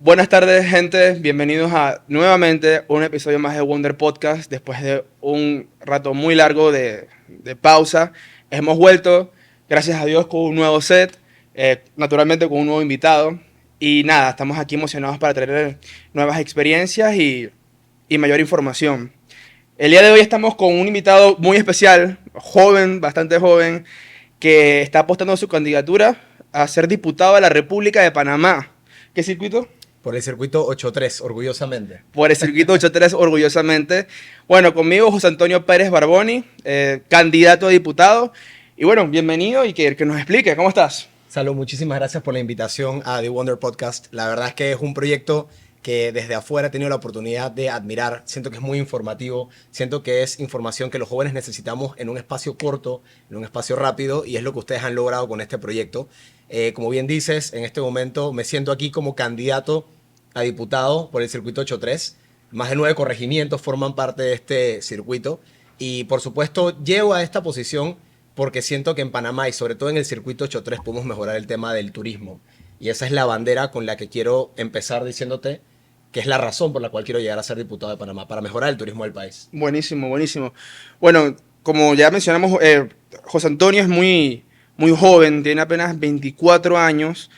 Buenas tardes, gente. Bienvenidos a nuevamente un episodio más de Wonder Podcast. Después de un rato muy largo de pausa, hemos vuelto, gracias a Dios, con un nuevo set, naturalmente con un nuevo invitado. Y nada, estamos aquí emocionados para traer nuevas experiencias y mayor información. El día de hoy estamos con un invitado muy especial, joven, bastante joven, que está apostando su candidatura a ser diputado de la República de Panamá. ¿Qué circuito? Por el circuito 8-3, orgullosamente. Por el circuito 83, orgullosamente. Bueno, conmigo José Antonio Pérez Barboni, candidato a diputado. Y bueno, bienvenido y que nos explique, ¿cómo estás? Salud, muchísimas gracias por la invitación a The Wonder Podcast. La verdad es que es un proyecto que desde afuera he tenido la oportunidad de admirar. Siento que es muy informativo, siento que es información que los jóvenes necesitamos en un espacio corto, en un espacio rápido, y es lo que ustedes han logrado con este proyecto. Como bien dices, en este momento me siento aquí como candidato a diputado por el circuito 83. Más de 9 corregimientos forman parte de este circuito. Y por supuesto, llego a esta posición porque siento que en Panamá y sobre todo en el circuito 83 podemos mejorar el tema del turismo. Y esa es la bandera con la que quiero empezar diciéndote que es la razón por la cual quiero llegar a ser diputado de Panamá, para mejorar el turismo del país. Buenísimo, buenísimo. Bueno, como ya mencionamos, José Antonio es muy joven, tiene apenas 24 años.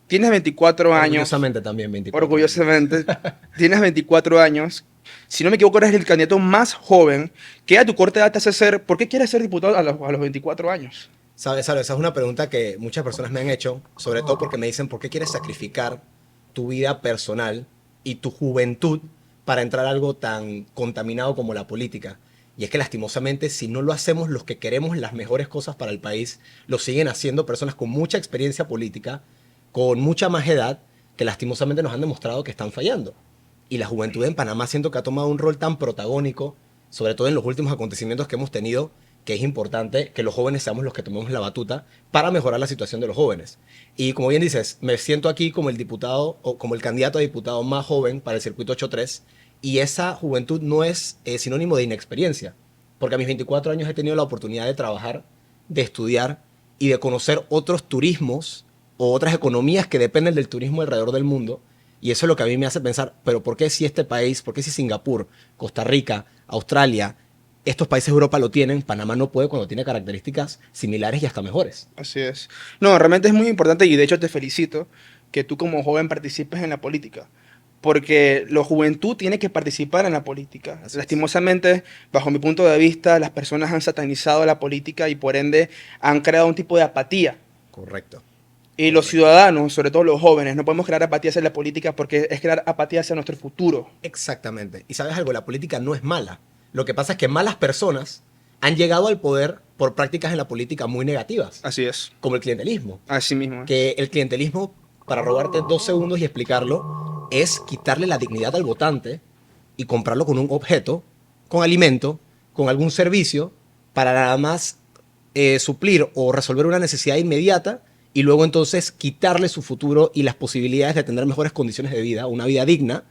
Tienes 24 años. Orgullosamente también 24. Orgullosamente. Tienes 24 años. Si no me equivoco, eres el candidato más joven. ¿Qué a tu corta edad te hace ser? ¿Por qué quieres ser diputado a los 24 años? Sabes, esa es una pregunta que muchas personas me han hecho, sobre todo porque me dicen, ¿por qué quieres sacrificar tu vida personal y tu juventud para entrar a algo tan contaminado como la política? Y es que lastimosamente, si no lo hacemos los que queremos las mejores cosas para el país, lo siguen haciendo personas con mucha experiencia política, con mucha más edad, que lastimosamente nos han demostrado que están fallando. Y la juventud en Panamá siento que ha tomado un rol tan protagónico, sobre todo en los últimos acontecimientos que hemos tenido, que es importante que los jóvenes seamos los que tomemos la batuta para mejorar la situación de los jóvenes. Y como bien dices, me siento aquí como el diputado o como el candidato a diputado más joven para el circuito 83, y esa juventud no es sinónimo de inexperiencia, porque a mis 24 años he tenido la oportunidad de trabajar, de estudiar y de conocer otros turismos o otras economías que dependen del turismo alrededor del mundo. Y eso es lo que a mí me hace pensar, pero ¿por qué si este país, por qué si Singapur, Costa Rica, Australia, estos países de Europa lo tienen, Panamá no puede cuando tiene características similares y hasta mejores? Así es. No, realmente es muy importante y de hecho te felicito que tú como joven participes en la política. Porque la juventud tiene que participar en la política. Así es. Lastimosamente, bajo mi punto de vista, las personas han satanizado la política y por ende han creado un tipo de apatía. Correcto. Y los ciudadanos, sobre todo los jóvenes, no podemos crear apatía hacia la política porque es crear apatía hacia nuestro futuro. Exactamente. Y sabes algo, la política no es mala. Lo que pasa es que malas personas han llegado al poder por prácticas en la política muy negativas, Así es. como el clientelismo. Así mismo. Que el clientelismo, para robarte 2 segundos y explicarlo, es quitarle la dignidad al votante y comprarlo con un objeto, con alimento, con algún servicio, para nada más suplir o resolver una necesidad inmediata y luego entonces quitarle su futuro y las posibilidades de tener mejores condiciones de vida, una vida digna,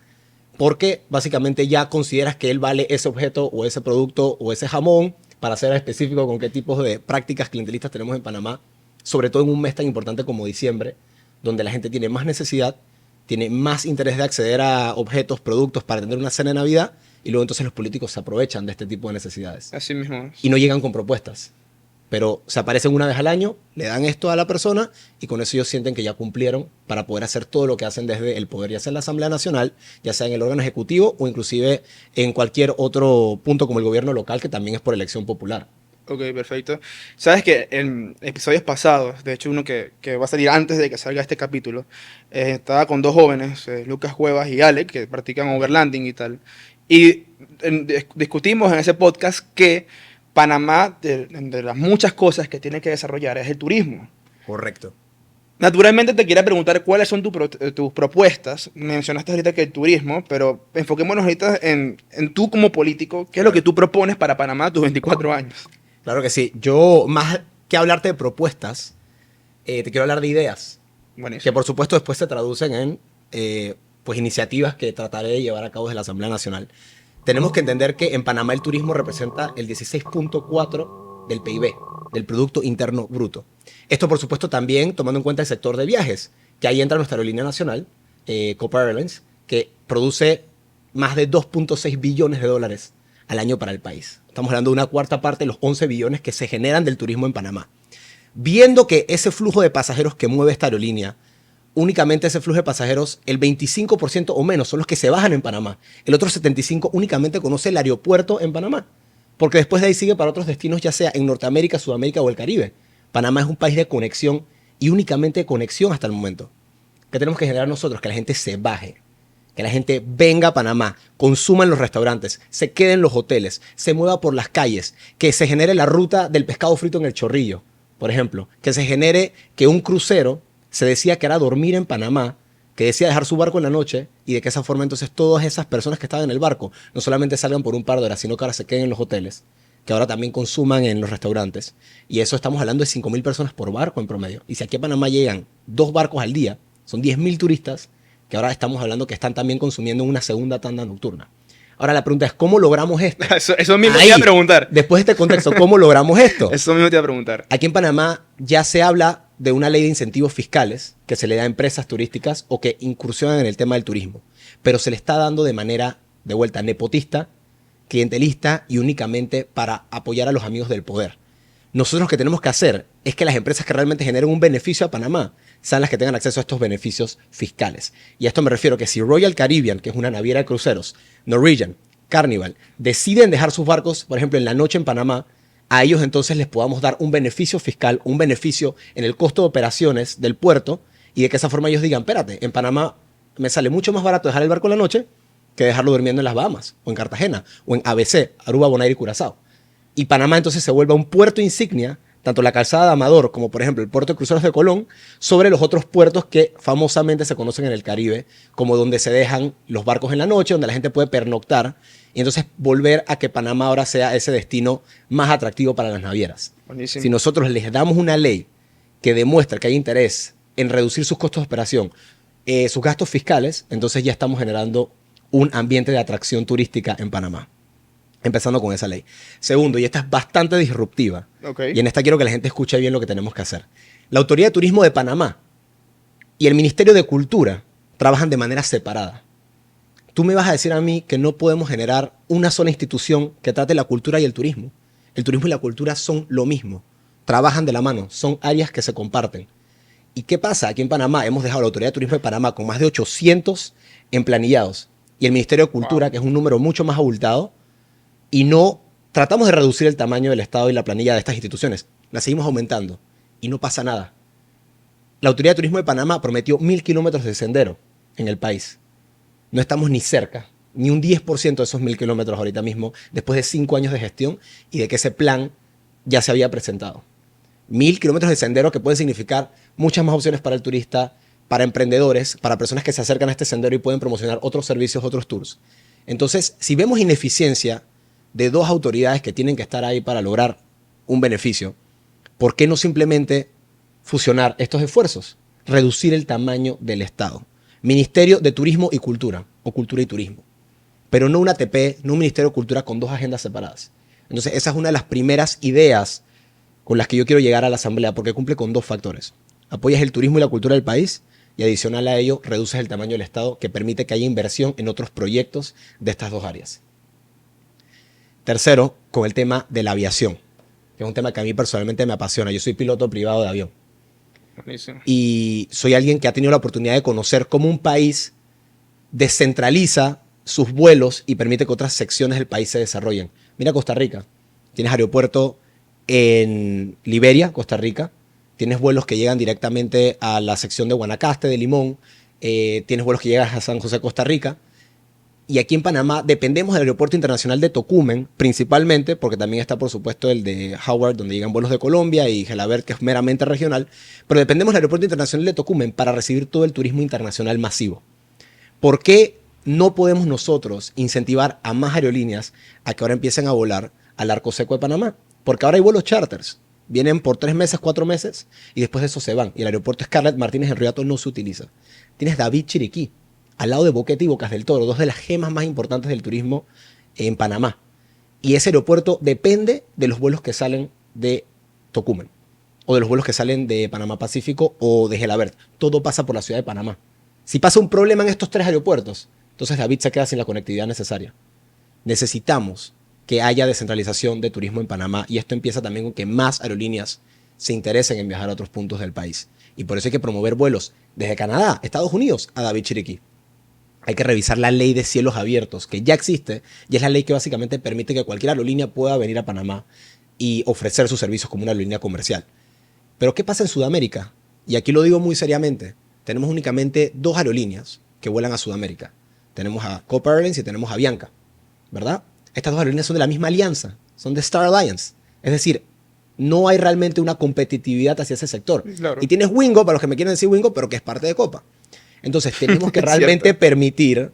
porque básicamente ya consideras que él vale ese objeto o ese producto o ese jamón, para ser específico con qué tipos de prácticas clientelistas tenemos en Panamá, sobre todo en un mes tan importante como diciembre, donde la gente tiene más necesidad, tiene más interés de acceder a objetos, productos para tener una cena de Navidad, y luego entonces los políticos se aprovechan de este tipo de necesidades. Así mismo. Y no llegan con propuestas, pero se aparecen una vez al año, le dan esto a la persona y con eso ellos sienten que ya cumplieron para poder hacer todo lo que hacen desde el poder, ya sea en la Asamblea Nacional, ya sea en el órgano ejecutivo o inclusive en cualquier otro punto como el gobierno local, que también es por elección popular. Ok, perfecto. Sabes que en episodios pasados, de hecho uno que va a salir antes de que salga este capítulo, estaba con dos jóvenes, Lucas Cuevas y Alec, que practican overlanding y tal. Y discutimos en ese podcast que Panamá, de las muchas cosas que tiene que desarrollar, es el turismo. Correcto. Naturalmente te quería preguntar cuáles son tus propuestas. Mencionaste ahorita que el turismo, pero enfoquémonos ahorita en tú como político. ¿Qué es lo que tú propones para Panamá a tus 24 años? Claro que sí. Yo, más que hablarte de propuestas, te quiero hablar de ideas, Buenísimo. que por supuesto después se traducen en pues iniciativas que trataré de llevar a cabo desde la Asamblea Nacional. Tenemos que entender que en Panamá el turismo representa el 16.4 del PIB, del Producto Interno Bruto. Esto, por supuesto, también tomando en cuenta el sector de viajes, que ahí entra nuestra aerolínea nacional, Copa Airlines, que produce más de 2.6 billones de dólares al año para el país. Estamos hablando de una cuarta parte de los 11 billones que se generan del turismo en Panamá. Viendo que ese flujo de pasajeros que mueve esta aerolínea, únicamente ese flujo de pasajeros, el 25% o menos son los que se bajan en Panamá. El otro 75% únicamente conoce el aeropuerto en Panamá. Porque después de ahí sigue para otros destinos, ya sea en Norteamérica, Sudamérica o el Caribe. Panamá es un país de conexión y únicamente de conexión hasta el momento. ¿Qué tenemos que generar nosotros? Que la gente se baje. Que la gente venga a Panamá, consuma en los restaurantes, se quede en los hoteles, se mueva por las calles, que se genere la ruta del pescado frito en el Chorrillo, por ejemplo. Que se genere que un crucero se decía que era dormir en Panamá, que decía dejar su barco en la noche y de que esa forma entonces todas esas personas que estaban en el barco no solamente salgan por un par de horas, sino que ahora se queden en los hoteles, que ahora también consuman en los restaurantes. Y eso estamos hablando de 5.000 personas por barco en promedio. Y si aquí a Panamá llegan 2 barcos al día, son 10.000 turistas que ahora estamos hablando que están también consumiendo una segunda tanda nocturna. Ahora la pregunta es, ¿cómo logramos esto? Eso mismo te iba a preguntar. Después de este contexto, ¿cómo logramos esto? Eso mismo te iba a preguntar. Aquí en Panamá ya se habla de una ley de incentivos fiscales que se le da a empresas turísticas o que incursionan en el tema del turismo, pero se le está dando de manera, de vuelta, nepotista, clientelista y únicamente para apoyar a los amigos del poder. Nosotros lo que tenemos que hacer es que las empresas que realmente generen un beneficio a Panamá sean las que tengan acceso a estos beneficios fiscales. Y a esto me refiero que si Royal Caribbean, que es una naviera de cruceros, Norwegian, Carnival, deciden dejar sus barcos, por ejemplo, en la noche en Panamá, a ellos entonces les podamos dar un beneficio fiscal, un beneficio en el costo de operaciones del puerto y de que esa forma ellos digan, espérate, en Panamá me sale mucho más barato dejar el barco en la noche que dejarlo durmiendo en las Bahamas o en Cartagena o en ABC, Aruba, Bonaire y Curazao. Y Panamá entonces se vuelve un puerto insignia, tanto la calzada de Amador como por ejemplo el puerto de cruceros de Colón, sobre los otros puertos que famosamente se conocen en el Caribe, como donde se dejan los barcos en la noche, donde la gente puede pernoctar, y entonces volver a que Panamá ahora sea ese destino más atractivo para las navieras. Buenísimo. Si nosotros les damos una ley que demuestra que hay interés en reducir sus costos de operación, sus gastos fiscales, entonces ya estamos generando un ambiente de atracción turística en Panamá. Empezando con esa ley. Segundo, y esta es bastante disruptiva, Okay. y en esta quiero que la gente escuche bien lo que tenemos que hacer. La Autoridad de Turismo de Panamá y el Ministerio de Cultura trabajan de manera separada. Tú me vas a decir a mí que no podemos generar una sola institución que trate la cultura y el turismo. El turismo y la cultura son lo mismo. Trabajan de la mano, son áreas que se comparten. ¿Y qué pasa? Aquí en Panamá hemos dejado la Autoridad de Turismo de Panamá con más de 800 emplanillados y el Ministerio de Cultura, que es un número mucho más abultado, y no tratamos de reducir el tamaño del Estado y la planilla de estas instituciones. La seguimos aumentando y no pasa nada. La Autoridad de Turismo de Panamá prometió 1.000 kilómetros de sendero en el país. No estamos ni cerca, ni un 10% de esos 1.000 kilómetros ahorita mismo, después de 5 años de gestión y de que ese plan ya se había presentado. 1.000 kilómetros de sendero que pueden significar muchas más opciones para el turista, para emprendedores, para personas que se acercan a este sendero y pueden promocionar otros servicios, otros tours. Entonces, si vemos ineficiencia de 2 autoridades que tienen que estar ahí para lograr un beneficio, ¿por qué no simplemente fusionar estos esfuerzos? Reducir el tamaño del Estado. Ministerio de Turismo y Cultura, o Cultura y Turismo. Pero no una ATP, no un Ministerio de Cultura con 2 agendas separadas. Entonces, esa es una de las primeras ideas con las que yo quiero llegar a la Asamblea, porque cumple con 2 factores. Apoyas el turismo y la cultura del país, y adicional a ello, reduces el tamaño del Estado, que permite que haya inversión en otros proyectos de estas 2 áreas. Tercero, con el tema de la aviación, que es un tema que a mí personalmente me apasiona. Yo soy piloto privado de avión. Buenísimo. Y soy alguien que ha tenido la oportunidad de conocer cómo un país descentraliza sus vuelos y permite que otras secciones del país se desarrollen. Mira Costa Rica. Tienes aeropuerto en Liberia, Costa Rica. Tienes vuelos que llegan directamente a la sección de Guanacaste, de Limón. Tienes vuelos que llegan a San José, Costa Rica. Y aquí en Panamá dependemos del Aeropuerto Internacional de Tocumen, principalmente, porque también está, por supuesto, el de Howard, donde llegan vuelos de Colombia, y Gelabert, que es meramente regional. Pero dependemos del Aeropuerto Internacional de Tocumen para recibir todo el turismo internacional masivo. ¿Por qué no podemos nosotros incentivar a más aerolíneas a que ahora empiecen a volar al Arco Seco de Panamá? Porque ahora hay vuelos charters. Vienen por 3 meses, 4 meses, y después de eso se van. Y el aeropuerto Scarlett Martínez en Riato no se utiliza. Tienes David Chiriquí, al lado de Boquete y Bocas del Toro, 2 de las gemas más importantes del turismo en Panamá. Y ese aeropuerto depende de los vuelos que salen de Tocumen, o de los vuelos que salen de Panamá Pacífico o de Gelabert. Todo pasa por la ciudad de Panamá. Si pasa un problema en estos 3 aeropuertos, entonces David se queda sin la conectividad necesaria. Necesitamos que haya descentralización de turismo en Panamá y esto empieza también con que más aerolíneas se interesen en viajar a otros puntos del país. Y por eso hay que promover vuelos desde Canadá, Estados Unidos, a David Chiriquí. Hay que revisar la ley de cielos abiertos, que ya existe, y es la ley que básicamente permite que cualquier aerolínea pueda venir a Panamá y ofrecer sus servicios como una aerolínea comercial. Pero ¿qué pasa en Sudamérica? Y aquí lo digo muy seriamente. Tenemos únicamente 2 aerolíneas que vuelan a Sudamérica. Tenemos a Copa Airlines y tenemos a Avianca, ¿verdad? Estas 2 aerolíneas son de la misma alianza, son de Star Alliance. Es decir, no hay realmente una competitividad hacia ese sector. Claro. Y tienes Wingo, para los que me quieren decir Wingo, pero que es parte de Copa. Entonces tenemos que realmente permitir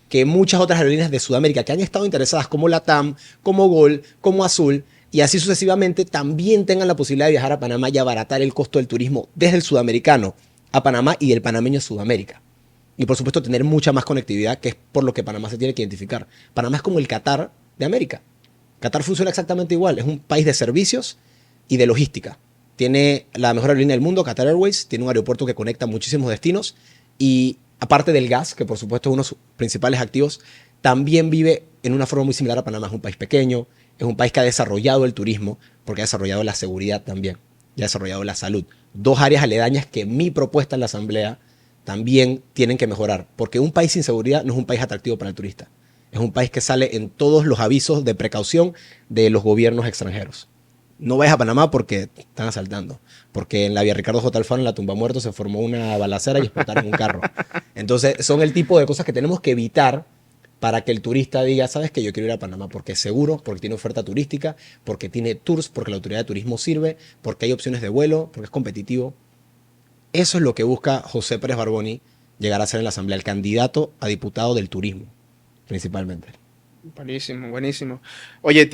que muchas otras aerolíneas de Sudamérica que han estado interesadas, como LATAM, como Gol, como Azul, y así sucesivamente, también tengan la posibilidad de viajar a Panamá y abaratar el costo del turismo desde el sudamericano a Panamá y del panameño a Sudamérica. Y por supuesto tener mucha más conectividad, que es por lo que Panamá se tiene que identificar. Panamá es como el Qatar de América. Qatar funciona exactamente igual. Es un país de servicios y de logística. Tiene la mejor aerolínea del mundo, Qatar Airways. Tiene un aeropuerto que conecta muchísimos destinos. Y aparte del gas, que por supuesto es uno de sus principales activos, también vive en una forma muy similar a Panamá. Es un país pequeño, es un país que ha desarrollado el turismo, porque ha desarrollado la seguridad también, y ha desarrollado la salud. 2 áreas aledañas que mi propuesta en la Asamblea también tienen que mejorar, porque un país sin seguridad no es un país atractivo para el turista. Es un país que sale en todos los avisos de precaución de los gobiernos extranjeros. No vayas a Panamá porque están asaltando. Porque en la vía Ricardo J. Alfaro, en la Tumba Muertos, se formó una balacera y explotaron un carro. Entonces, son el tipo de cosas que tenemos que evitar para que el turista diga, ¿sabes qué? Yo quiero ir a Panamá porque es seguro, porque tiene oferta turística, porque tiene tours, porque la autoridad de turismo sirve, porque hay opciones de vuelo, porque es competitivo. Eso es lo que busca José Pérez Barboni llegar a ser en la Asamblea, el candidato a diputado del turismo, principalmente. Buenísimo, buenísimo. Oye,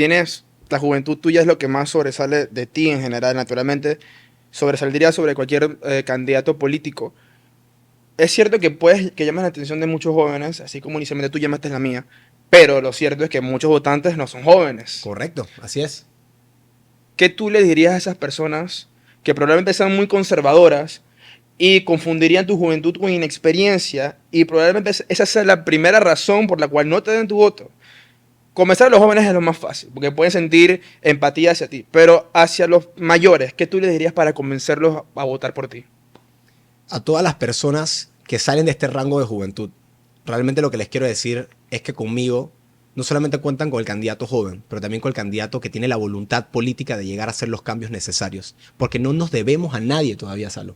la juventud tuya es lo que más sobresale de ti en general, naturalmente. Sobresaldría sobre cualquier candidato político. Es cierto que llamas la atención de muchos jóvenes, así como inicialmente tú llamaste la mía, pero lo cierto es que muchos votantes no son jóvenes. Correcto, así es. ¿Qué tú le dirías a esas personas que probablemente sean muy conservadoras y confundirían tu juventud con inexperiencia y probablemente esa sea la primera razón por la cual no te den tu voto? Comenzar a los jóvenes es lo más fácil, porque pueden sentir empatía hacia ti, pero hacia los mayores, ¿qué tú les dirías para convencerlos a votar por ti? A todas las personas que salen de este rango de juventud, realmente lo que les quiero decir es que conmigo no solamente cuentan con el candidato joven, pero también con el candidato que tiene la voluntad política de llegar a hacer los cambios necesarios, porque no nos debemos a nadie todavía, Salo.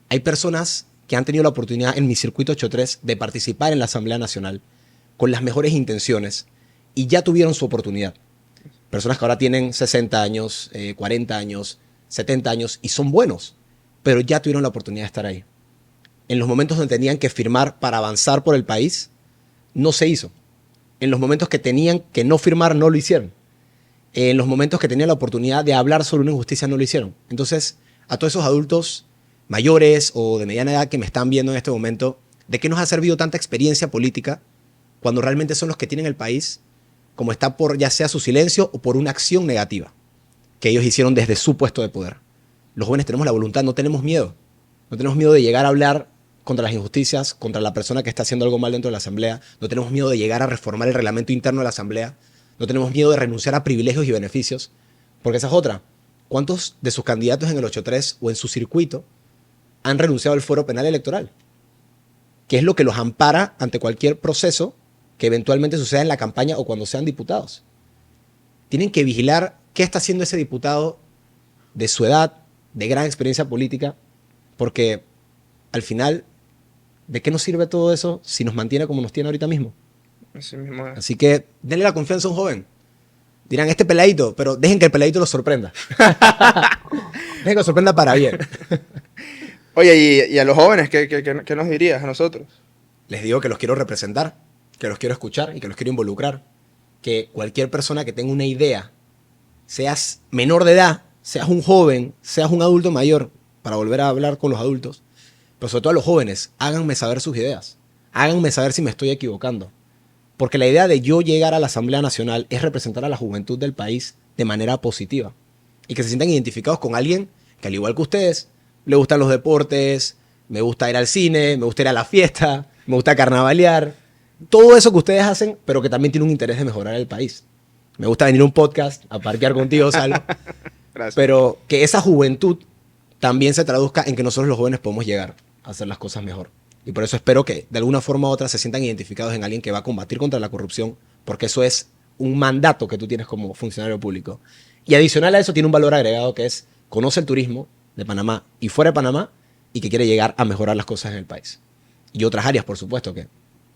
Hay personas que han tenido la oportunidad en mi circuito 83 de participar en la Asamblea Nacional con las mejores intenciones y ya tuvieron su oportunidad. Personas que ahora tienen 60 años, 40 años, 70 años y son buenos, pero ya tuvieron la oportunidad de estar ahí. En los momentos donde tenían que firmar para avanzar por el país, no se hizo. En los momentos que tenían que no firmar, no lo hicieron. En los momentos que tenían la oportunidad de hablar sobre una injusticia, no lo hicieron. Entonces, a todos esos adultos mayores o de mediana edad que me están viendo en este momento, ¿de qué nos ha servido tanta experiencia política cuando realmente son los que tienen el país como está por ya sea su silencio o por una acción negativa que ellos hicieron desde su puesto de poder? Los jóvenes tenemos la voluntad, no tenemos miedo. No tenemos miedo de llegar a hablar contra las injusticias, contra la persona que está haciendo algo mal dentro de la Asamblea. No tenemos miedo de llegar a reformar el reglamento interno de la Asamblea. No tenemos miedo de renunciar a privilegios y beneficios. Porque esa es otra. ¿Cuántos de sus candidatos en el 8-3 o en su circuito han renunciado al fuero penal electoral? Que es lo que los ampara ante cualquier proceso que eventualmente suceda en la campaña o cuando sean diputados. Tienen que vigilar qué está haciendo ese diputado de su edad, de gran experiencia política, porque al final, ¿de qué nos sirve todo eso si nos mantiene como nos tiene ahorita mismo? Así mismo es. Así que denle la confianza a un joven. Dirán, este peladito, pero dejen que el peladito los sorprenda. Dejen que los sorprenda para bien. Oye, y a los jóvenes, ¿qué nos dirías a nosotros? Les digo que los quiero representar, que los quiero escuchar y que los quiero involucrar. Que cualquier persona que tenga una idea, seas menor de edad, seas un joven, seas un adulto mayor, para volver a hablar con los adultos, pero sobre todo a los jóvenes, háganme saber sus ideas. Háganme saber si me estoy equivocando. Porque la idea de yo llegar a la Asamblea Nacional es representar a la juventud del país de manera positiva. Y que se sientan identificados con alguien que, al igual que ustedes, le gustan los deportes, me gusta ir al cine, me gusta ir a la fiesta, me gusta carnavalear. Todo eso que ustedes hacen, pero que también tiene un interés de mejorar el país. Me gusta venir a un podcast, a parquear contigo, Salo. Gracias. Pero que esa juventud también se traduzca en que nosotros los jóvenes podemos llegar a hacer las cosas mejor. Y por eso espero que de alguna forma u otra se sientan identificados en alguien que va a combatir contra la corrupción, porque eso es un mandato que tú tienes como funcionario público. Y adicional a eso tiene un valor agregado que es conoce el turismo de Panamá y fuera de Panamá y que quiere llegar a mejorar las cosas en el país. Y otras áreas, por supuesto, que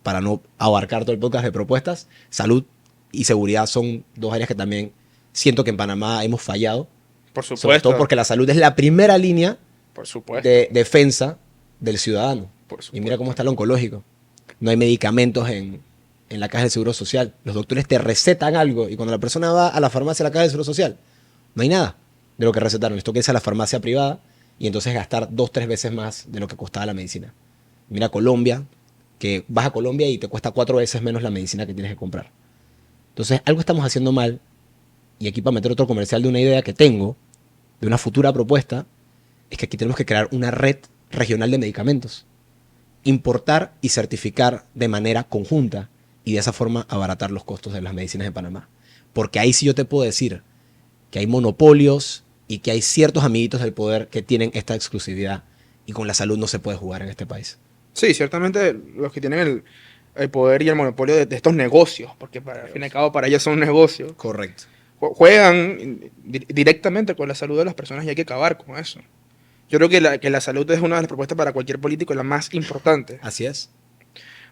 para no abarcar todo el podcast de propuestas, salud y seguridad son dos áreas que también siento que en Panamá hemos fallado. Por Sobre supuesto. todo porque la salud es la primera línea Por supuesto. de defensa del ciudadano. Por Y supuesto. mira cómo está el oncológico. No hay medicamentos en la caja del Seguro Social. Los doctores te recetan algo y cuando la persona va a la farmacia, a la caja del Seguro Social, no hay nada de lo que recetaron. Les toca irse a la farmacia privada y entonces gastar 2-3 veces más de lo que costaba la medicina. Mira Colombia, que vas a Colombia y te cuesta 4 veces menos la medicina que tienes que comprar. Entonces, algo estamos haciendo mal. Y aquí para meter otro comercial de una idea que tengo, de una futura propuesta, es que aquí tenemos que crear una red regional de medicamentos. Importar y certificar de manera conjunta y de esa forma abaratar los costos de las medicinas de Panamá. Porque ahí sí yo te puedo decir que hay monopolios y que hay ciertos amiguitos del poder que tienen esta exclusividad y con la salud no se puede jugar en este país. Sí, ciertamente los que tienen el poder y el monopolio de estos negocios, porque al fin y al cabo para ellos son negocios, Correcto. juegan directamente con la salud de las personas y hay que acabar con eso. Yo creo que la salud es una de las propuestas para cualquier político, la más importante. Así es.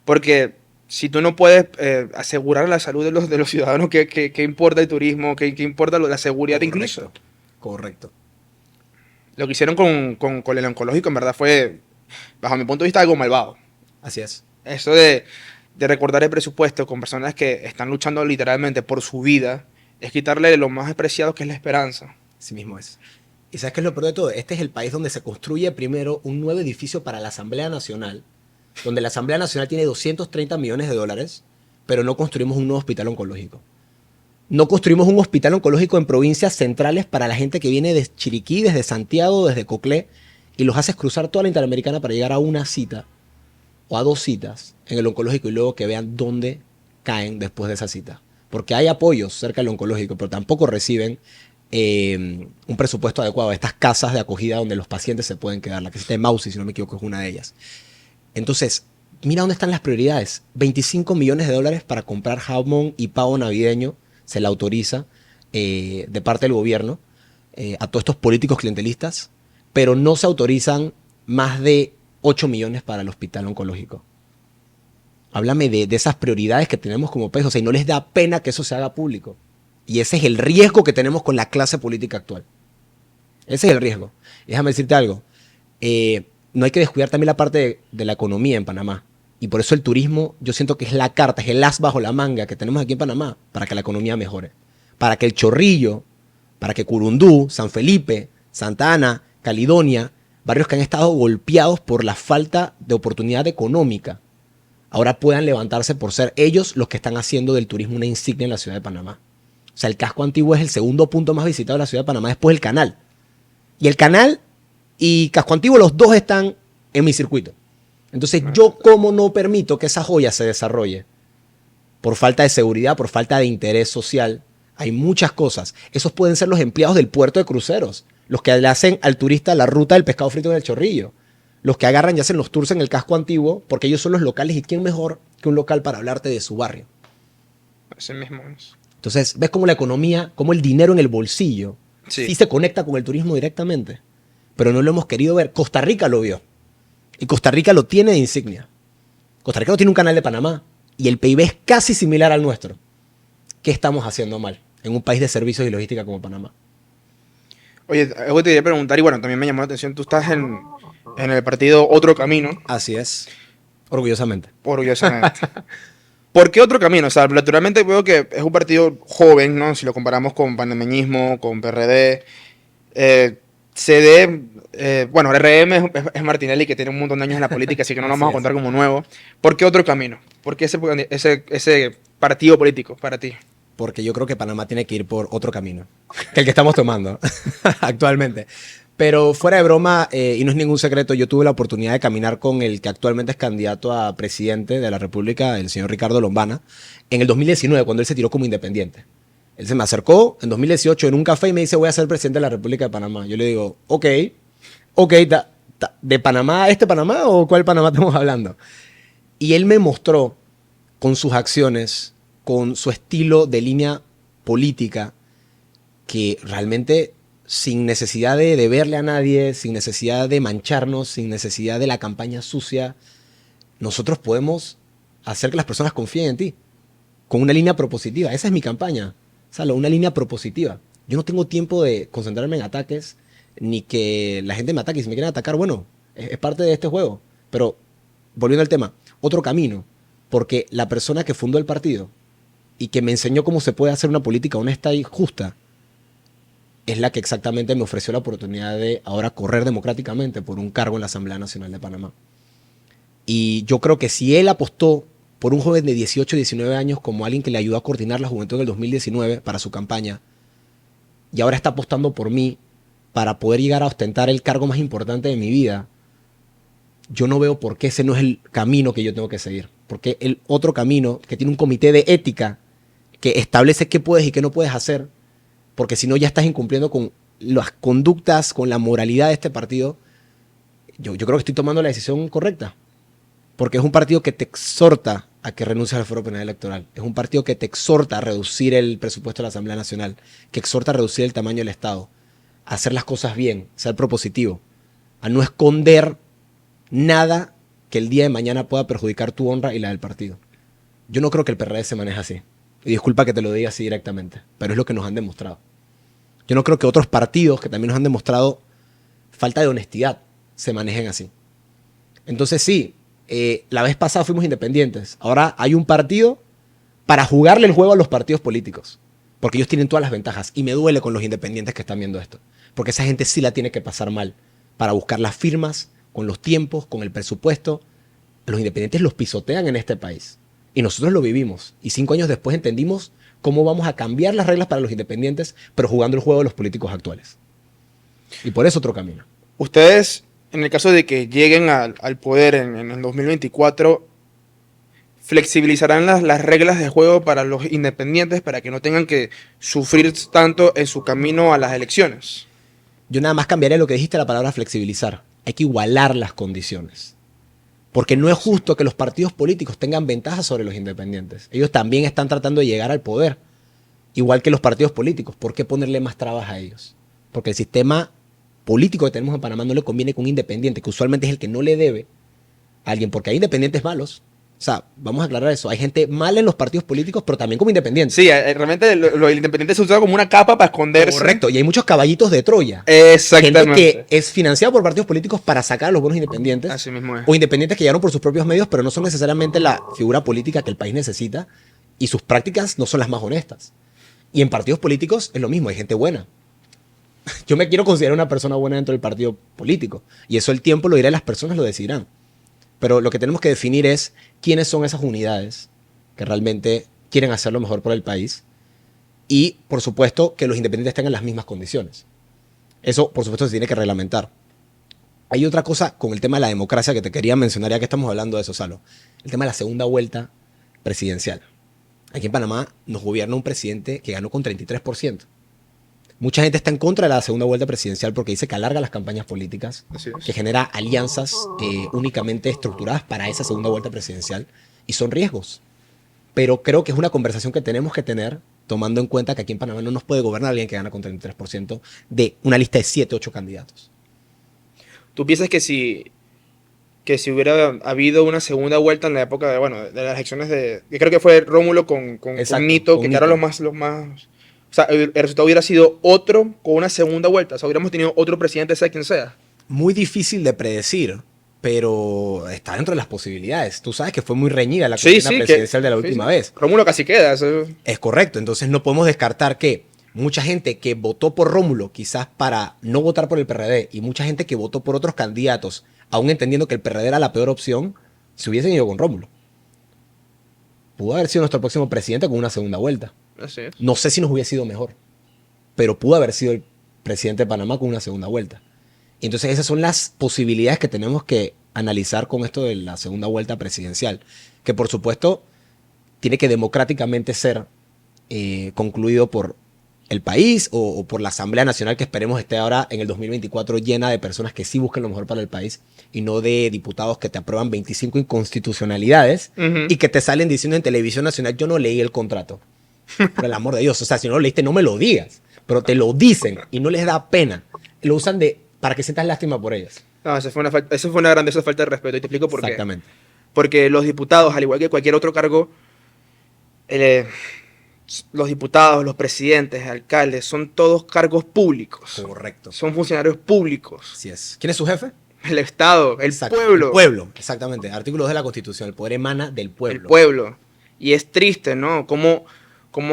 Porque si tú no puedes asegurar la salud de los ciudadanos, ¿qué importa el turismo? ¿Qué importa la seguridad incluso? Correcto. Lo que hicieron con el oncológico en verdad fue, bajo mi punto de vista, algo malvado. Así es. Eso de recordar el presupuesto con personas que están luchando literalmente por su vida, es quitarle lo más preciado que es la esperanza. Así mismo es. ¿Y sabes qué es lo peor de todo? Este es el país donde se construye primero un nuevo edificio para la Asamblea Nacional, donde la Asamblea Nacional tiene 230 millones de dólares, pero no construimos un nuevo hospital oncológico. No construimos un hospital oncológico en provincias centrales para la gente que viene de Chiriquí, desde Santiago, desde Coclé, y los haces cruzar toda la Interamericana para llegar a una cita o a 2 citas en el oncológico y luego que vean dónde caen después de esa cita. Porque hay apoyos cerca del oncológico, pero tampoco reciben un presupuesto adecuado. Estas casas de acogida donde los pacientes se pueden quedar. La casita de Mausi, si no me equivoco, es una de ellas. Entonces, mira dónde están las prioridades. 25 millones de dólares para comprar jamón y pavo navideño. Se le autoriza de parte del gobierno a todos estos políticos clientelistas, pero no se autorizan más de 8 millones para el hospital oncológico. Háblame de esas prioridades que tenemos como país. O sea, y no les da pena que eso se haga público. Y ese es el riesgo que tenemos con la clase política actual. Ese es el riesgo. Y déjame decirte algo. No hay que descuidar también la parte de la economía en Panamá. Y por eso el turismo, yo siento que es la carta, es el as bajo la manga que tenemos aquí en Panamá para que la economía mejore. Para que el Chorrillo, para que Curundú, San Felipe, Santa Ana, Caledonia, barrios que han estado golpeados por la falta de oportunidad económica, ahora puedan levantarse por ser ellos los que están haciendo del turismo una insignia en la ciudad de Panamá. O sea, el casco antiguo es el segundo punto más visitado de la ciudad de Panamá después del canal. Y el canal y casco antiguo, los dos están en mi circuito. Entonces, yo como no permito que esa joya se desarrolle por falta de seguridad, por falta de interés social. Hay muchas cosas. Esos pueden ser los empleados del puerto de cruceros, los que le hacen al turista la ruta del pescado frito en el Chorrillo, los que agarran y hacen los tours en el casco antiguo, porque ellos son los locales. ¿Y quién mejor que un local para hablarte de su barrio? Así mismo es. Entonces, ves cómo la economía, cómo el dinero en el bolsillo sí se conecta con el turismo directamente. Pero no lo hemos querido ver. Costa Rica lo vio. Y Costa Rica lo tiene de insignia. Costa Rica no tiene un canal de Panamá. Y el PIB es casi similar al nuestro. ¿Qué estamos haciendo mal en un país de servicios y logística como Panamá? Oye, algo te quería preguntar, y bueno, también me llamó la atención, tú estás en el partido Otro Camino. Así es. Orgullosamente. Orgullosamente. ¿Por qué Otro Camino? O sea, naturalmente veo que es un partido joven, ¿no? Si lo comparamos con panameñismo, con PRD. CD, bueno, RM es Martinelli, que tiene un montón de años en la política, así que no lo vamos a contar como nuevo. ¿Por qué Otro Camino? ¿Por qué ese partido político para ti? Porque yo creo que Panamá tiene que ir por otro camino que el que estamos tomando actualmente. Pero fuera de broma, y no es ningún secreto, yo tuve la oportunidad de caminar con el que actualmente es candidato a presidente de la República, el señor Ricardo Lombana, en el 2019, cuando él se tiró como independiente. Él se me acercó en 2018 en un café y me dice, voy a ser presidente de la República de Panamá. Yo le digo, ok, ¿de Panamá a este Panamá o cuál Panamá estamos hablando? Y él me mostró con sus acciones, con su estilo de línea política, que realmente sin necesidad de deberle a nadie, sin necesidad de mancharnos, sin necesidad de la campaña sucia, nosotros podemos hacer que las personas confíen en ti, con una línea propositiva. Esa es mi campaña, Salo, una línea propositiva. Yo no tengo tiempo de concentrarme en ataques, ni que la gente me ataque. Y si me quieren atacar, bueno, es parte de este juego. Pero, volviendo al tema, otro camino, porque la persona que fundó el partido y que me enseñó cómo se puede hacer una política honesta y justa, es la que exactamente me ofreció la oportunidad de ahora correr democráticamente por un cargo en la Asamblea Nacional de Panamá. Y yo creo que si él apostó por un joven de 18, 19 años como alguien que le ayudó a coordinar la juventud en el 2019 para su campaña, y ahora está apostando por mí para poder llegar a ostentar el cargo más importante de mi vida, yo no veo por qué ese no es el camino que yo tengo que seguir. Porque el otro camino, que tiene un comité de ética que establece qué puedes y qué no puedes hacer, porque si no ya estás incumpliendo con las conductas, con la moralidad de este partido, yo creo que estoy tomando la decisión correcta. Porque es un partido que te exhorta a que renuncies al fuero penal electoral. Es un partido que te exhorta a reducir el presupuesto de la Asamblea Nacional, que exhorta a reducir el tamaño del Estado, a hacer las cosas bien, ser propositivo, a no esconder nada que el día de mañana pueda perjudicar tu honra y la del partido. Yo no creo que el PRD se maneje así. Y disculpa que te lo diga así directamente, pero es lo que nos han demostrado. Yo no creo que otros partidos que también nos han demostrado falta de honestidad se manejen así. Entonces sí, la vez pasada fuimos independientes. Ahora hay un partido para jugarle el juego a los partidos políticos. Porque ellos tienen todas las ventajas. Y me duele con los independientes que están viendo esto. Porque esa gente sí la tiene que pasar mal para buscar las firmas, con los tiempos, con el presupuesto. Los independientes los pisotean en este país. Y nosotros lo vivimos. Y 5 años después entendimos cómo vamos a cambiar las reglas para los independientes, pero jugando el juego de los políticos actuales. Y por eso otro camino. Ustedes, en el caso de que lleguen al poder en el 2024, flexibilizarán las reglas de juego para los independientes para que no tengan que sufrir tanto en su camino a las elecciones. Yo nada más cambiaría lo que dijiste, la palabra flexibilizar. Hay que igualar las condiciones. Porque no es justo que los partidos políticos tengan ventajas sobre los independientes. Ellos también están tratando de llegar al poder, igual que los partidos políticos. ¿Por qué ponerle más trabas a ellos? Porque el sistema político que tenemos en Panamá no le conviene con un independiente, que usualmente es el que no le debe a alguien, porque hay independientes malos. O sea, vamos a aclarar eso. Hay gente mala en los partidos políticos, pero también como independientes. Sí, realmente lo independiente se usa como una capa para esconderse. Correcto, y hay muchos caballitos de Troya. Exactamente. Gente que es financiada por partidos políticos para sacar a los buenos independientes. Así mismo es. O independientes que llegaron por sus propios medios, pero no son necesariamente la figura política que el país necesita. Y sus prácticas no son las más honestas. Y en partidos políticos es lo mismo, hay gente buena. Yo me quiero considerar una persona buena dentro del partido político. Y eso el tiempo lo dirá y las personas lo decidirán. Pero lo que tenemos que definir es quiénes son esas unidades que realmente quieren hacer lo mejor por el país. Y, por supuesto, que los independientes tengan las mismas condiciones. Eso, por supuesto, se tiene que reglamentar. Hay otra cosa con el tema de la democracia que te quería mencionar, ya que estamos hablando de eso, Salo. El tema de la segunda vuelta presidencial. Aquí en Panamá nos gobierna un presidente que ganó con 33%. Mucha gente está en contra de la segunda vuelta presidencial porque dice que alarga las campañas políticas, que genera alianzas únicamente estructuradas para esa segunda vuelta presidencial y son riesgos. Pero creo que es una conversación que tenemos que tener tomando en cuenta que aquí en Panamá no nos puede gobernar alguien que gana con 33% de una lista de 7, 8 candidatos. ¿Tú piensas que si hubiera habido una segunda vuelta en la época de las elecciones yo creo que fue Rómulo con Nito, con que Nito. eran los más... O sea, el resultado hubiera sido otro con una segunda vuelta. O sea, hubiéramos tenido otro presidente, sea quien sea. Muy difícil de predecir, pero está dentro de las posibilidades. Tú sabes que fue muy reñida la contienda presidencial de la última vez. Rómulo casi queda. Eso. Es correcto, entonces no podemos descartar que mucha gente que votó por Rómulo quizás para no votar por el PRD y mucha gente que votó por otros candidatos, aún entendiendo que el PRD era la peor opción, se hubiesen ido con Rómulo. Pudo haber sido nuestro próximo presidente con una segunda vuelta. Así es. No sé si nos hubiera sido mejor, pero pudo haber sido el presidente de Panamá con una segunda vuelta. Y entonces esas son las posibilidades que tenemos que analizar con esto de la segunda vuelta presidencial, que por supuesto tiene que democráticamente ser concluido por el país o por la Asamblea Nacional, que esperemos esté ahora en el 2024 llena de personas que sí busquen lo mejor para el país y no de diputados que te aprueban 25 inconstitucionalidades y que te salen diciendo en televisión nacional: yo no leí el contrato. Por el amor de Dios, o sea, si no lo leíste, no me lo digas, pero te lo dicen y no les da pena. Lo usan para que sientas lástima por ellos. No, eso fue una grandiosa falta de respeto y te explico por qué. Exactamente. Porque los diputados, al igual que cualquier otro cargo, los diputados, los presidentes, alcaldes, son todos cargos públicos. Correcto. Son funcionarios públicos. Así es. ¿Quién es su jefe? El Estado, el Exacto. pueblo. El pueblo, exactamente. Artículo 2 de la Constitución. El poder emana del pueblo. El pueblo. Y es triste, ¿no? Como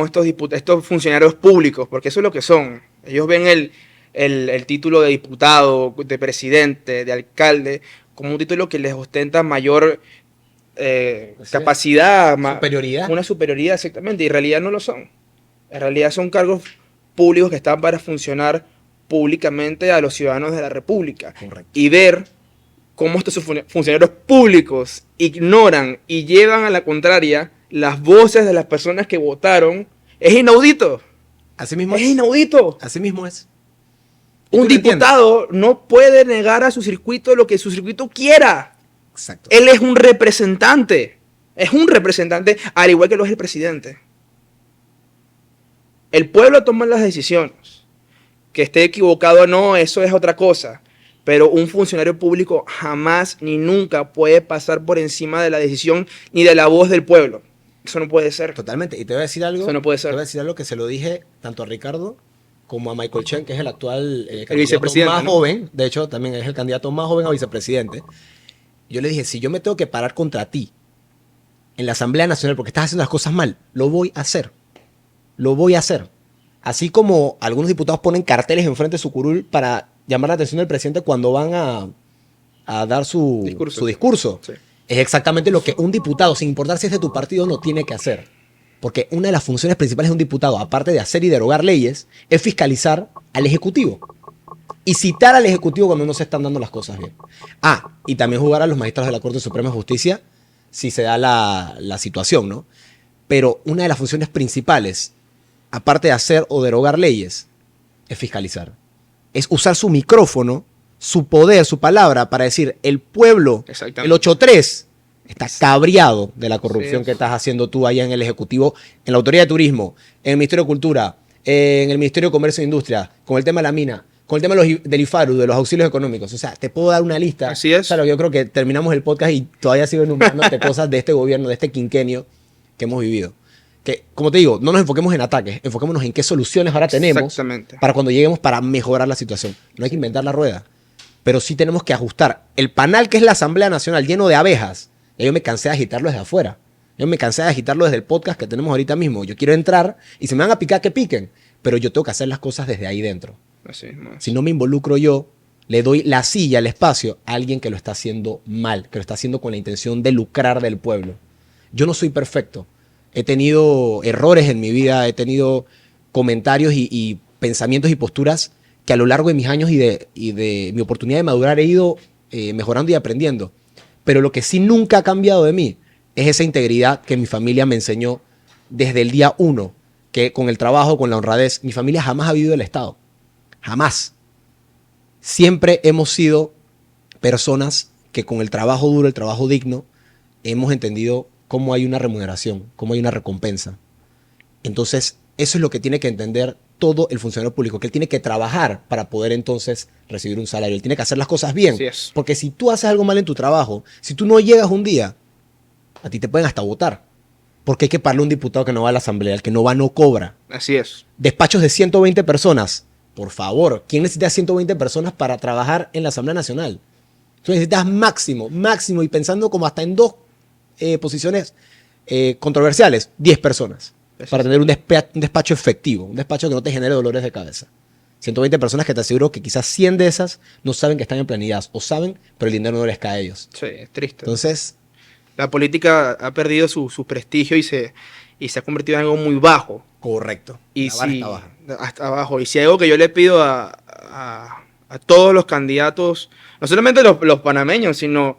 estos funcionarios públicos, porque eso es lo que son. Ellos ven el título de diputado, de presidente, de alcalde, como un título que les ostenta mayor capacidad, superioridad. Una superioridad, exactamente, y en realidad no lo son. En realidad son cargos públicos que están para funcionar públicamente a los ciudadanos de la República. Correcto. Y ver cómo estos funcionarios públicos ignoran y llevan a la contraria las voces de las personas que votaron, es inaudito. Así mismo es inaudito. Así mismo es. Un diputado no puede negar a su circuito lo que su circuito quiera. Exacto. Él es un representante. Es un representante, al igual que lo es el presidente. El pueblo toma las decisiones. Que esté equivocado o no, eso es otra cosa. Pero un funcionario público jamás ni nunca puede pasar por encima de la decisión ni de la voz del pueblo. Eso no puede ser. Totalmente. Y te voy a decir algo. Eso no puede ser. Te voy a decir algo que se lo dije tanto a Ricardo como a Michael Chen, que es el actual el vicepresidente más ¿no? joven. De hecho, también es el candidato más joven a vicepresidente. Yo le dije: si yo me tengo que parar contra ti en la Asamblea Nacional porque estás haciendo las cosas mal, lo voy a hacer. Lo voy a hacer. Así como algunos diputados ponen carteles enfrente de su curul para llamar la atención del presidente cuando van a dar su discurso. Sí. Es exactamente lo que un diputado, sin importar si es de tu partido, no tiene que hacer. Porque una de las funciones principales de un diputado, aparte de hacer y derogar leyes, es fiscalizar al Ejecutivo. Y citar al Ejecutivo cuando no se están dando las cosas bien. Y también jugar a los magistrados de la Corte Suprema de Justicia si se da la situación, ¿no? Pero una de las funciones principales, aparte de hacer o derogar leyes, es fiscalizar. Es usar su micrófono, su poder, su palabra para decir: el pueblo, el 8-3, está cabreado de la corrupción que estás haciendo tú allá en el Ejecutivo, en la Autoridad de Turismo, en el Ministerio de Cultura, en el Ministerio de Comercio e Industria, con el tema de la mina, con el tema del IFARU, de los auxilios económicos. O sea, te puedo dar una lista. Así es. O sea, yo creo que terminamos el podcast y todavía sigo enumerándote cosas de este gobierno, de este quinquenio que hemos vivido. Que, como te digo, no nos enfoquemos en ataques, enfoquémonos en qué soluciones ahora tenemos para cuando lleguemos para mejorar la situación. No hay que inventar la rueda, pero sí tenemos que ajustar. El panal que es la Asamblea Nacional lleno de abejas, yo me cansé de agitarlo desde afuera. Yo me cansé de agitarlo desde el podcast que tenemos ahorita mismo. Yo quiero entrar y si me van a picar, que piquen, pero yo tengo que hacer las cosas desde ahí dentro. Así es. Si no me involucro yo, le doy la silla, el espacio a alguien que lo está haciendo mal, que lo está haciendo con la intención de lucrar del pueblo. Yo no soy perfecto. He tenido errores en mi vida, he tenido comentarios y pensamientos y posturas que a lo largo de mis años y de mi oportunidad de madurar he ido mejorando y aprendiendo. Pero lo que sí nunca ha cambiado de mí es esa integridad que mi familia me enseñó desde el día 1, que con el trabajo, con la honradez, mi familia jamás ha vivido el Estado. Jamás. Siempre hemos sido personas que con el trabajo duro, el trabajo digno, hemos entendido cómo hay una remuneración, cómo hay una recompensa. Entonces, eso es lo que tiene que entender todo el funcionario público, que él tiene que trabajar para poder entonces recibir un salario. Él tiene que hacer las cosas bien. Así es. Porque si tú haces algo mal en tu trabajo, si tú no llegas un día, a ti te pueden hasta votar. Porque hay que pagarle a un diputado que no va a la asamblea, el que no va no cobra. Así es. Despachos de 120 personas. Por favor, ¿quién necesita 120 personas para trabajar en la Asamblea Nacional? Tú necesitas máximo, y pensando como hasta en dos posiciones controversiales, 10 personas. Para tener un despacho efectivo, un despacho que no te genere dolores de cabeza. 120 personas que te aseguro que quizás 100 de esas no saben que están en planillas, o saben, pero el dinero no les cae a ellos. Sí, es triste. Entonces, la política ha perdido su prestigio y se ha convertido en algo muy bajo. correcto. Y la vara si, está baja. hasta abajo. Y si hay algo que yo le pido a a todos los candidatos, no solamente los panameños, sino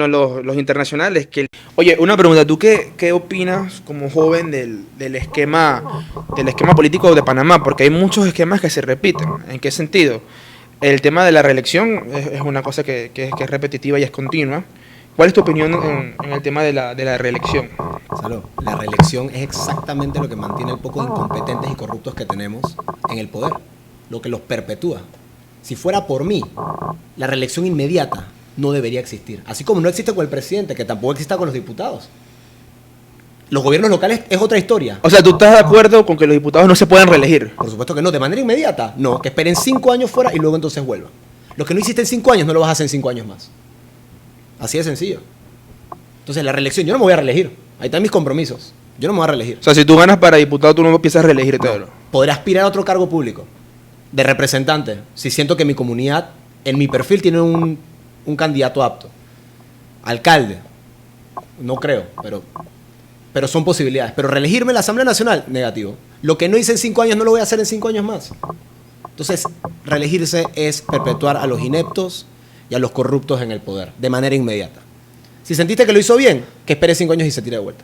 los internacionales. Oye, una pregunta, ¿tú qué opinas como joven del esquema político de Panamá? Porque hay muchos esquemas que se repiten. ¿En qué sentido? El tema de la reelección es una cosa que es repetitiva y es continua. ¿Cuál es tu opinión en el tema de la reelección? Salud. La reelección es exactamente lo que mantiene el poco de incompetentes y corruptos que tenemos en el poder, lo que los perpetúa. Si fuera por mí, la reelección inmediata no debería existir. Así como no existe con el presidente, que tampoco exista con los diputados. Los gobiernos locales es otra historia. O sea, ¿tú estás de acuerdo con que los diputados no se puedan reelegir? Por supuesto que no, de manera inmediata. No, que esperen 5 años fuera y luego entonces vuelvan. Lo que no hiciste en 5 años no lo vas a hacer en 5 años más. Así de sencillo. Entonces, la reelección, yo no me voy a reelegir. Ahí están mis compromisos. Yo no me voy a reelegir. O sea, si tú ganas para diputado, tú no empiezas a reelegirte. No. Podré aspirar a otro cargo público, de representante, si siento que mi comunidad, en mi perfil, tiene un candidato apto. Alcalde, no creo, pero son posibilidades. Pero reelegirme en la Asamblea Nacional, negativo. Lo que no hice en 5 años no lo voy a hacer en 5 años más. Entonces, reelegirse es perpetuar a los ineptos y a los corruptos en el poder, de manera inmediata. Si sentiste que lo hizo bien, que espere 5 años y se tire de vuelta.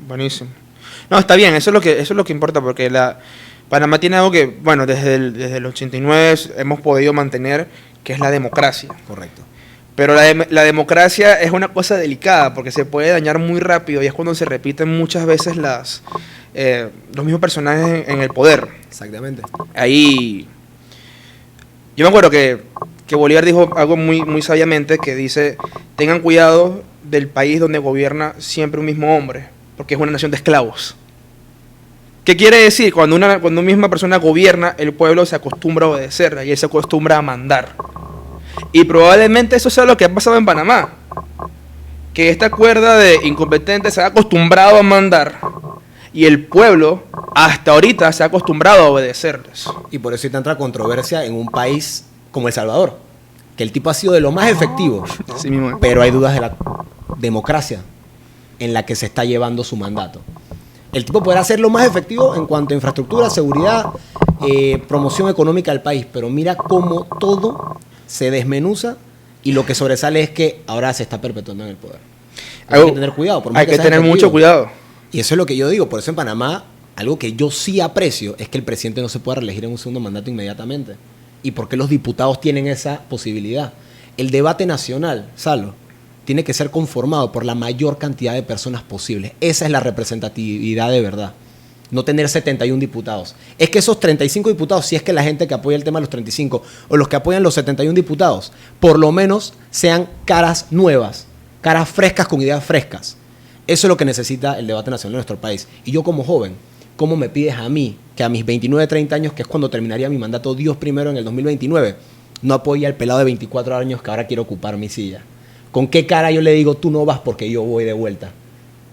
Buenísimo. No, está bien, eso es lo que importa, porque Panamá tiene algo que, bueno, desde el 89 hemos podido mantener, que es la democracia. Correcto. Pero la democracia es una cosa delicada, porque se puede dañar muy rápido, y es cuando se repiten muchas veces los mismos personajes en el poder. Exactamente. Ahí, yo me acuerdo que Bolívar dijo algo muy, muy sabiamente, que dice: tengan cuidado del país donde gobierna siempre un mismo hombre, porque es una nación de esclavos. ¿Qué quiere decir? Cuando una misma persona gobierna, el pueblo se acostumbra a obedecerla y él se acostumbra a mandar. Y probablemente eso sea lo que ha pasado en Panamá, que esta cuerda de incompetentes se ha acostumbrado a mandar y el pueblo hasta ahorita se ha acostumbrado a obedecerles. Y por eso hay tanta controversia en un país como El Salvador, que el tipo ha sido de lo más efectivo, Así mismo. pero hay dudas de la democracia en la que se está llevando su mandato. El tipo podrá ser lo más efectivo en cuanto a infraestructura, seguridad, promoción económica del país, pero mira cómo todo se desmenuza y lo que sobresale es que ahora se está perpetuando en el poder. Hay que tener cuidado. Por más hay que sea tener efectivo. mucho cuidado. Y eso es lo que yo digo. Por eso en Panamá, algo que yo sí aprecio es que el presidente no se pueda reelegir en un segundo mandato inmediatamente. ¿Y por qué los diputados tienen esa posibilidad? El debate nacional, Salo, tiene que ser conformado por la mayor cantidad de personas posibles. Esa es la representatividad de verdad. No tener 71 diputados. Es que esos 35 diputados, si es que la gente que apoya el tema de los 35 o los que apoyan los 71 diputados, por lo menos sean caras nuevas, caras frescas con ideas frescas. Eso es lo que necesita el debate nacional de nuestro país. Y yo como joven, ¿cómo me pides a mí, que a mis 29, 30 años, que es cuando terminaría mi mandato, Dios primero, en el 2029, no apoya al pelado de 24 años que ahora quiere ocupar mi silla? ¿Con qué cara yo le digo, tú no vas porque yo voy de vuelta?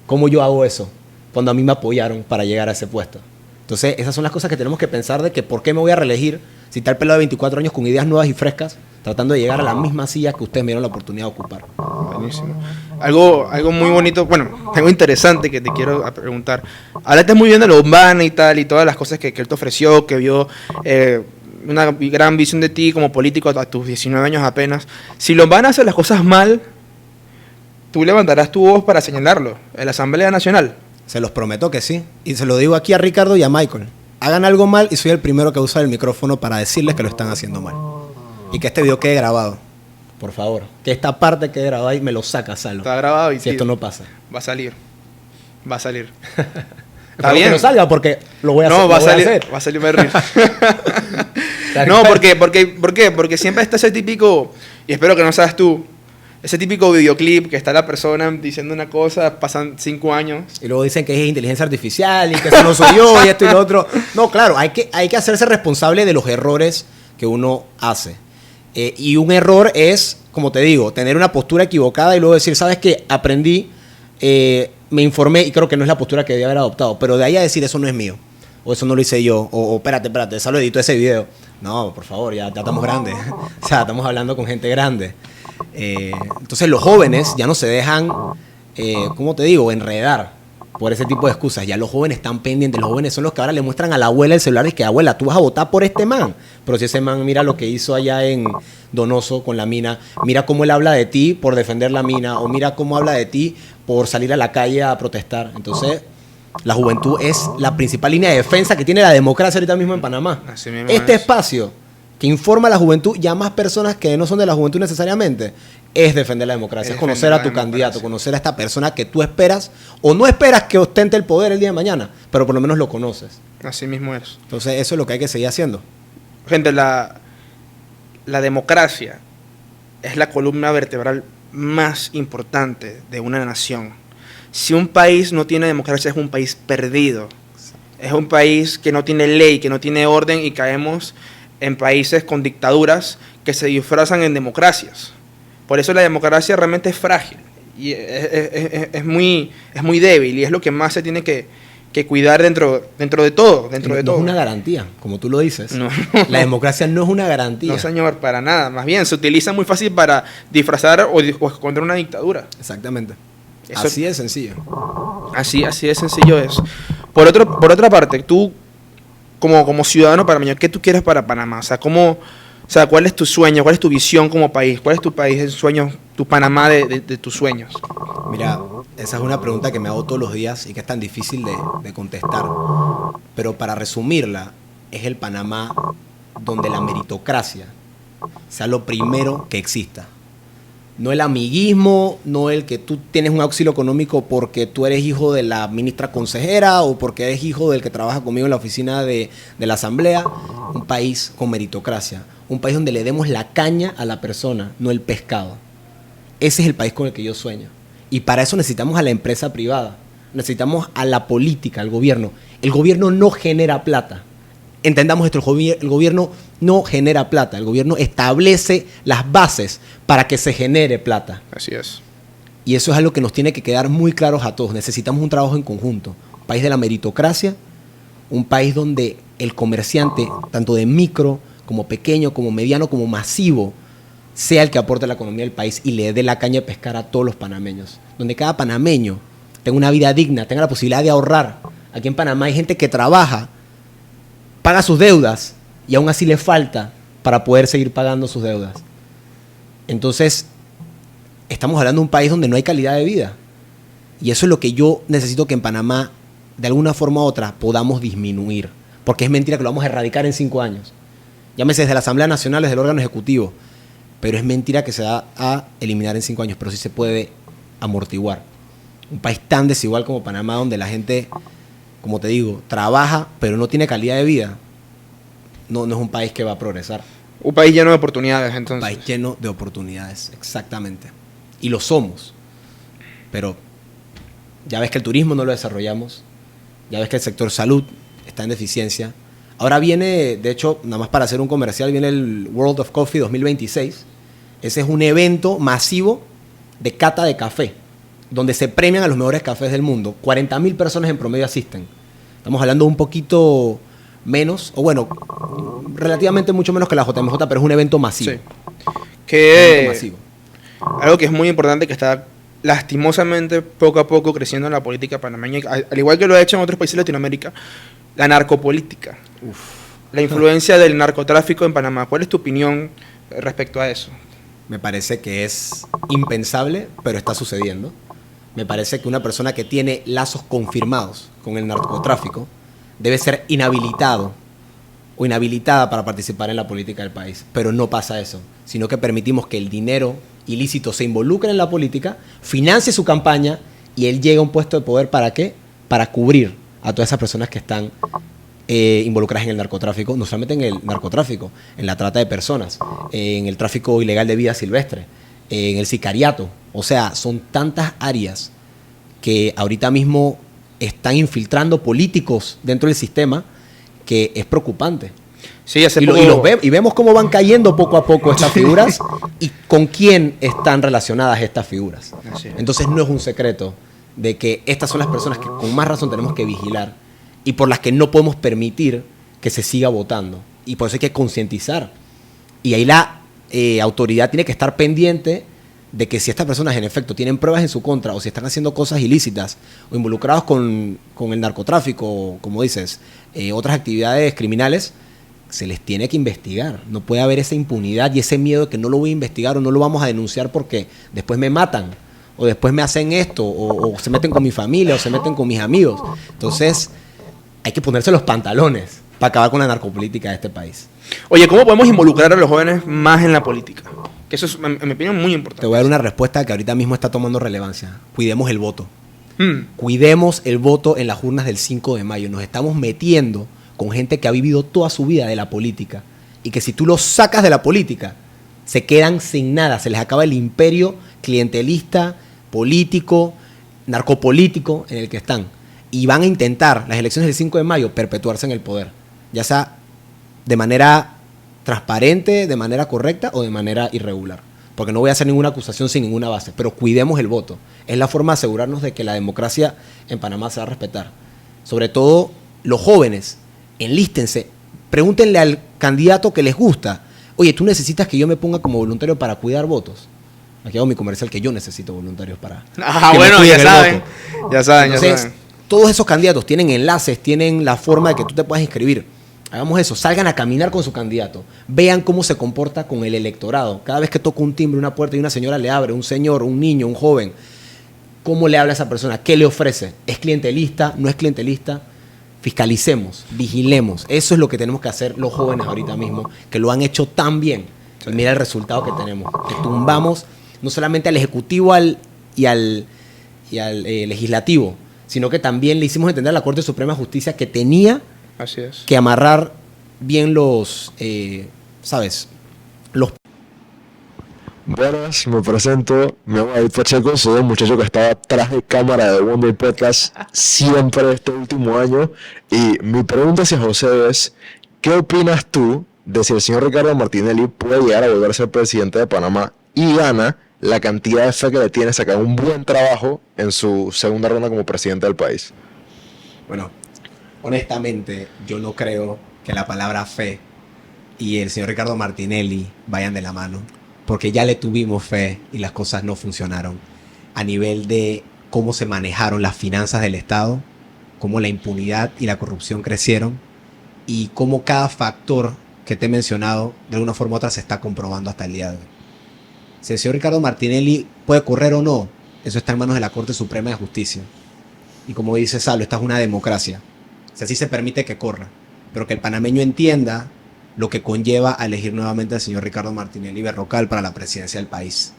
¿Cómo yo hago eso cuando a mí me apoyaron para llegar a ese puesto? Entonces, esas son las cosas que tenemos que pensar de que ¿por qué me voy a reelegir si está el pelado de 24 años con ideas nuevas y frescas, tratando de llegar a la misma silla que ustedes me dieron la oportunidad de ocupar? Buenísimo. Algo muy bonito, bueno, algo interesante que te quiero preguntar. Hablaste muy bien de Lombana y tal, y todas las cosas que él te ofreció, que vio una gran visión de ti como político a tus 19 años apenas. Si Lombana hace las cosas mal, tú levantarás tu voz para señalarlo en la Asamblea Nacional. Se los prometo que sí. Y se lo digo aquí a Ricardo y a Michael. Hagan algo mal y soy el primero que usa el micrófono para decirles que lo están haciendo mal. Y que este video quede grabado. Por favor. Que esta parte quede grabada y me lo saca, Salo. Está grabado y si esto no pasa. Va a salir. Va a salir. Está bien. Que no salga porque lo voy a hacer. No, va a salir Berry. No, ¿por qué? Porque siempre está ese típico, y espero que no seas tú, ese típico videoclip que está la persona diciendo una cosa, pasan 5 años. Y luego dicen que es inteligencia artificial y que eso no soy yo y esto y lo otro. No, claro, hay que hacerse responsable de los errores que uno hace. Y un error es, como te digo, tener una postura equivocada y luego decir, ¿sabes qué? Aprendí, me informé y creo que no es la postura que debía haber adoptado. Pero de ahí a decir, eso no es mío. O eso no lo hice yo. O espérate, Salo editó ese video. No, por favor, ya estamos grandes. O sea, estamos hablando con gente grande. Entonces los jóvenes ya no se dejan, ¿cómo te digo?, enredar por ese tipo de excusas. Ya los jóvenes están pendientes. Los jóvenes son los que ahora le muestran a la abuela el celular y que, abuela, tú vas a votar por este man. Pero si ese man mira lo que hizo allá en Donoso con la mina, mira cómo él habla de ti por defender la mina, o mira cómo habla de ti por salir a la calle a protestar. Entonces, la juventud es la principal línea de defensa que tiene la democracia ahorita mismo en Panamá. Así mismo Este es. espacio que informa a la juventud y a más personas que no son de la juventud necesariamente, es defender la democracia, es conocer a tu candidato, conocer a esta persona que tú esperas o no esperas que ostente el poder el día de mañana, pero por lo menos lo conoces. Así mismo es. Entonces eso es lo que hay que seguir haciendo. Gente, la democracia es la columna vertebral más importante de una nación. Si un país no tiene democracia, es un país perdido. Es un país que no tiene ley, que no tiene orden, y caemos en países con dictaduras que se disfrazan en democracias. Por eso la democracia realmente es frágil y es muy débil, y es lo que más se tiene que cuidar dentro de todo. No es una garantía, como tú lo dices. No. La democracia no es una garantía. No, señor, para nada. Más bien, se utiliza muy fácil para disfrazar o esconder una dictadura. Exactamente. Eso, así de sencillo. Así de sencillo es. Por otra parte, tú, como ciudadano panameño, ¿qué tú quieres para Panamá? O sea, ¿cuál es tu sueño? ¿Cuál es tu visión como país? ¿Cuál es tu país de sueños, tu Panamá de tus sueños? Mira, esa es una pregunta que me hago todos los días y que es tan difícil de contestar. Pero para resumirla, es el Panamá donde la meritocracia sea lo primero que exista. No el amiguismo, no el que tú tienes un auxilio económico porque tú eres hijo de la ministra consejera o porque eres hijo del que trabaja conmigo en la oficina de la asamblea. Un país con meritocracia. Un país donde le demos la caña a la persona, no el pescado. Ese es el país con el que yo sueño. Y para eso necesitamos a la empresa privada. Necesitamos a la política, al gobierno. El gobierno no genera plata. Entendamos esto, el gobierno no genera plata. El gobierno establece las bases para que se genere plata. Así es. Y eso es algo que nos tiene que quedar muy claros a todos. Necesitamos un trabajo en conjunto. Un país de la meritocracia, un país donde el comerciante, tanto de micro, como pequeño, como mediano, como masivo, sea el que aporte a la economía del país y le dé la caña de pescar a todos los panameños. Donde cada panameño tenga una vida digna, tenga la posibilidad de ahorrar. Aquí en Panamá hay gente que trabaja, paga sus deudas y aún así le falta para poder seguir pagando sus deudas. Entonces, estamos hablando de un país donde no hay calidad de vida. Y eso es lo que yo necesito que en Panamá, de alguna forma u otra, podamos disminuir. Porque es mentira que lo vamos a erradicar en 5 años. Llámese desde la Asamblea Nacional, desde el órgano ejecutivo. Pero es mentira que se va a eliminar en 5 años, pero sí se puede amortiguar. Un país tan desigual como Panamá, donde la gente, como te digo, trabaja, pero no tiene calidad de vida, no es un país que va a progresar. Un país lleno de oportunidades, entonces. Un país lleno de oportunidades, exactamente. Y lo somos. Pero ya ves que el turismo no lo desarrollamos, ya ves que el sector salud está en deficiencia. Ahora viene, de hecho, nada más para hacer un comercial, viene el World of Coffee 2026. Ese es un evento masivo de cata de café, donde se premian a los mejores cafés del mundo. 40.000 personas en promedio asisten. Estamos hablando un poquito menos, o bueno, relativamente mucho menos que la JMJ, pero es un evento masivo. Sí. Que masivo. Algo que es muy importante, que está lastimosamente poco a poco creciendo en la política panameña, al igual que lo ha hecho en otros países de Latinoamérica, la narcopolítica. La influencia del narcotráfico en Panamá. ¿Cuál es tu opinión respecto a eso? Me parece que es impensable, pero está sucediendo. Me parece que una persona que tiene lazos confirmados con el narcotráfico debe ser inhabilitado o inhabilitada para participar en la política del país. Pero no pasa eso, sino que permitimos que el dinero ilícito se involucre en la política, financie su campaña y él llega a un puesto de poder. ¿Para qué? Para cubrir a todas esas personas que están involucradas en el narcotráfico, no solamente en el narcotráfico, en la trata de personas, en el tráfico ilegal de vida silvestre, en el sicariato. O sea, son tantas áreas que ahorita mismo están infiltrando políticos dentro del sistema que es preocupante. Sí, y vemos cómo van cayendo poco a poco estas figuras y con quién están relacionadas estas figuras. Entonces no es un secreto de que estas son las personas que con más razón tenemos que vigilar y por las que no podemos permitir que se siga votando. Y por eso hay que concientizar. Y ahí la autoridad tiene que estar pendiente de que si estas personas en efecto tienen pruebas en su contra o si están haciendo cosas ilícitas o involucrados con el narcotráfico, como dices, otras actividades criminales, se les tiene que investigar. No puede haber esa impunidad y ese miedo de que no lo voy a investigar o no lo vamos a denunciar porque después me matan o después me hacen esto o se meten con mi familia o se meten con mis amigos. Entonces hay que ponerse los pantalones para acabar con la narcopolítica de este país. Oye, ¿cómo podemos involucrar a los jóvenes más en la política? Que eso es, en mi opinión, muy importante. Te voy a dar una respuesta que ahorita mismo está tomando relevancia. Cuidemos el voto. Mm. Cuidemos el voto en las urnas del 5 de mayo. Nos estamos metiendo con gente que ha vivido toda su vida de la política y que si tú los sacas de la política, se quedan sin nada. Se les acaba el imperio clientelista, político, narcopolítico en el que están. Y van a intentar, las elecciones del 5 de mayo, perpetuarse en el poder. Ya sea de manera transparente, de manera correcta o de manera irregular. Porque no voy a hacer ninguna acusación sin ninguna base, pero cuidemos el voto. Es la forma de asegurarnos de que la democracia en Panamá se va a respetar. Sobre todo los jóvenes, enlístense, pregúntenle al candidato que les gusta. Oye, ¿tú necesitas que yo me ponga como voluntario para cuidar votos? Aquí hago mi comercial que yo necesito voluntarios para... Bueno, ya saben. Ya saben, Entonces, ya saben. todos esos candidatos tienen enlaces, tienen la forma de que tú te puedas inscribir. Hagamos eso, salgan a caminar con su candidato, vean cómo se comporta con el electorado. Cada vez que toca un timbre, una puerta y una señora le abre, un señor, un niño, un joven, ¿cómo le habla a esa persona? ¿Qué le ofrece? ¿Es clientelista? ¿No es clientelista? Fiscalicemos, vigilemos. Eso es lo que tenemos que hacer los jóvenes ahorita mismo, que lo han hecho tan bien. Y mira el resultado que tenemos, que tumbamos no solamente al Ejecutivo y al Legislativo, sino que también le hicimos entender a la Corte Suprema de Justicia que tenía Así es. que amarrar bien los, ¿sabes? Los... Buenas, me presento, me llamo David Pacheco, soy el muchacho que estaba atrás de cámara de Wonder Podcast siempre este último año. Y mi pregunta hacia José es, ¿qué opinas tú de si el señor Ricardo Martinelli puede llegar a volver a ser presidente de Panamá y gana la cantidad de fe que le tiene sacar un buen trabajo en su segunda ronda como presidente del país? Bueno, honestamente, yo no creo que la palabra fe y el señor Ricardo Martinelli vayan de la mano, porque ya le tuvimos fe y las cosas no funcionaron a nivel de cómo se manejaron las finanzas del Estado, cómo la impunidad y la corrupción crecieron y cómo cada factor que te he mencionado de alguna forma u otra se está comprobando hasta el día de hoy. Si el señor Ricardo Martinelli puede correr o no, eso está en manos de la Corte Suprema de Justicia. Y como dice Salo, esta es una democracia. O sea, sí se permite que corra, pero que el panameño entienda lo que conlleva a elegir nuevamente al señor Ricardo Martinelli Berrocal para la presidencia del país.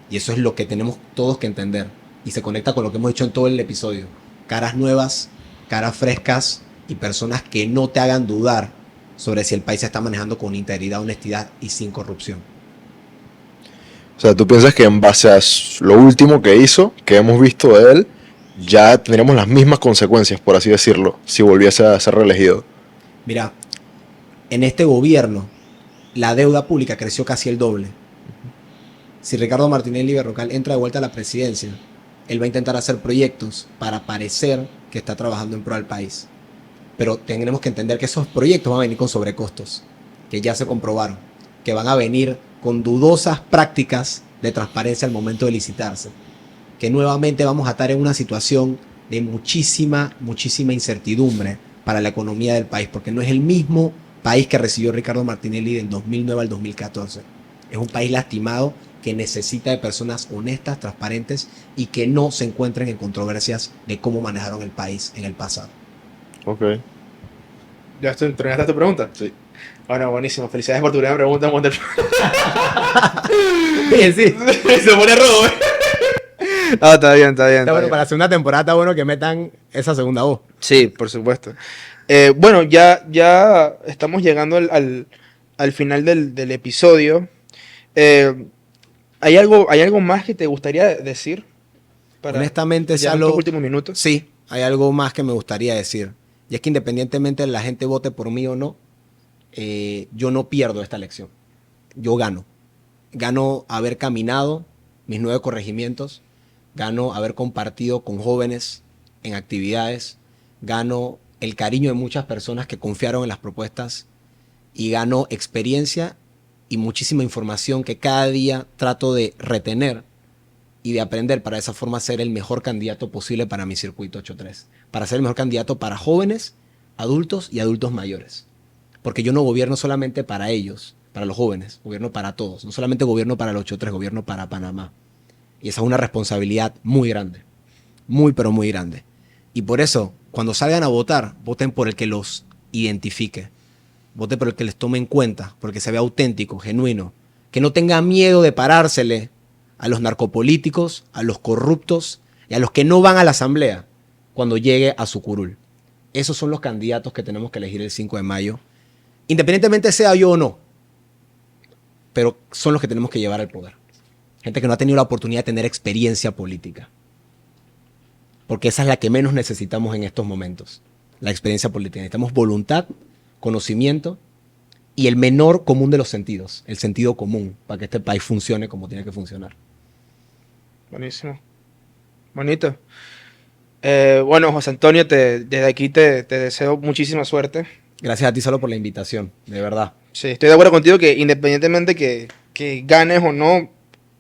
Y eso es lo que tenemos todos que entender. Y se conecta con lo que hemos dicho en todo el episodio. Caras nuevas, caras frescas y personas que no te hagan dudar sobre si el país se está manejando con integridad, honestidad y sin corrupción. O sea, ¿tú piensas que en base a lo último que hizo, que hemos visto de él, ya tendríamos las mismas consecuencias, por así decirlo, si volviese a ser reelegido? Mira, en este gobierno la deuda pública creció casi el doble. Si Ricardo Martinelli Berrocal entra de vuelta a la presidencia, él va a intentar hacer proyectos para parecer que está trabajando en pro del país. Pero tendremos que entender que esos proyectos van a venir con sobrecostos, que ya se comprobaron, que van a venir con dudosas prácticas de transparencia al momento de licitarse, que nuevamente vamos a estar en una situación de muchísima incertidumbre para la economía del país, porque no es el mismo país que recibió Ricardo Martinelli del 2009 al 2014. Es un país lastimado que necesita de personas honestas, transparentes y que no se encuentren en controversias de cómo manejaron el país en el pasado. Ok. ¿Ya terminaste tu pregunta? Sí. Bueno, buenísimo. Felicidades por tu primera pregunta en Wonder. Bien, sí. Se pone rojo, ¿eh? No, está bien, está bien. Está bueno, para la segunda temporada está bueno que metan esa segunda voz. Sí, por supuesto. Bueno, ya estamos llegando al final del episodio. ¿Hay algo más que te gustaría decir? Honestamente, ya en Salo, estos últimos minutos. sí, hay algo más que me gustaría decir. Y es que independientemente de la gente vote por mí o no, yo no pierdo esta elección. Yo gano. Gano haber caminado mis 9 corregimientos. Gano haber compartido con jóvenes en actividades. Gano el cariño de muchas personas que confiaron en las propuestas. Y gano experiencia y muchísima información que cada día trato de retener y de aprender para de esa forma ser el mejor candidato posible para mi circuito 8-3. Para ser el mejor candidato para jóvenes, adultos y adultos mayores. Porque yo no gobierno solamente para ellos, para los jóvenes, gobierno para todos. No solamente gobierno para el 8-3, gobierno para Panamá. Y esa es una responsabilidad muy grande. Muy, pero muy grande. Y por eso, cuando salgan a votar, voten por el que los identifique. Voten por el que les tome en cuenta, porque se vea auténtico, genuino. Que no tenga miedo de parársele a los narcopolíticos, a los corruptos y a los que no van a la asamblea cuando llegue a su curul. Esos son los candidatos que tenemos que elegir el 5 de mayo, independientemente sea yo o no, pero son los que tenemos que llevar al poder. Gente que no ha tenido la oportunidad de tener experiencia política, porque esa es la que menos necesitamos en estos momentos, la experiencia política. Necesitamos voluntad, conocimiento y el menor común de los sentidos, el sentido común, para que este país funcione como tiene que funcionar. Buenísimo. Bonito. Bueno, José Antonio, desde aquí te deseo muchísima suerte. Gracias a ti solo por la invitación, de verdad. Sí, estoy de acuerdo contigo que independientemente que ganes o no,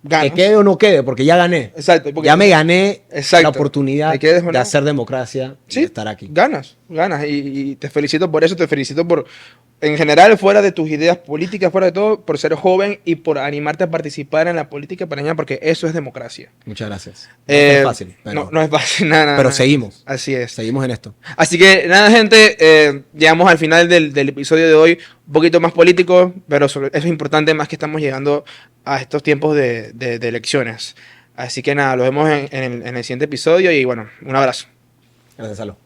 ganas. Que quede o no quede, porque ya gané. Exacto. Porque Ya me gané Exacto. la oportunidad Que quedes o de no. hacer democracia y Sí, de estar aquí. ganas. Y te felicito por eso, te felicito por, en general, fuera de tus ideas políticas, fuera de todo, por ser joven y por animarte a participar en la política panameña, porque eso es democracia. Muchas gracias. No es fácil, pero, No es fácil, nada. pero seguimos. Así es. Seguimos en esto. Así que nada, gente, llegamos al final del episodio de hoy, un poquito más político, pero eso es importante más que estamos llegando a estos tiempos de elecciones. Así que nada, lo vemos en el siguiente episodio y bueno, un abrazo. Gracias, Salo.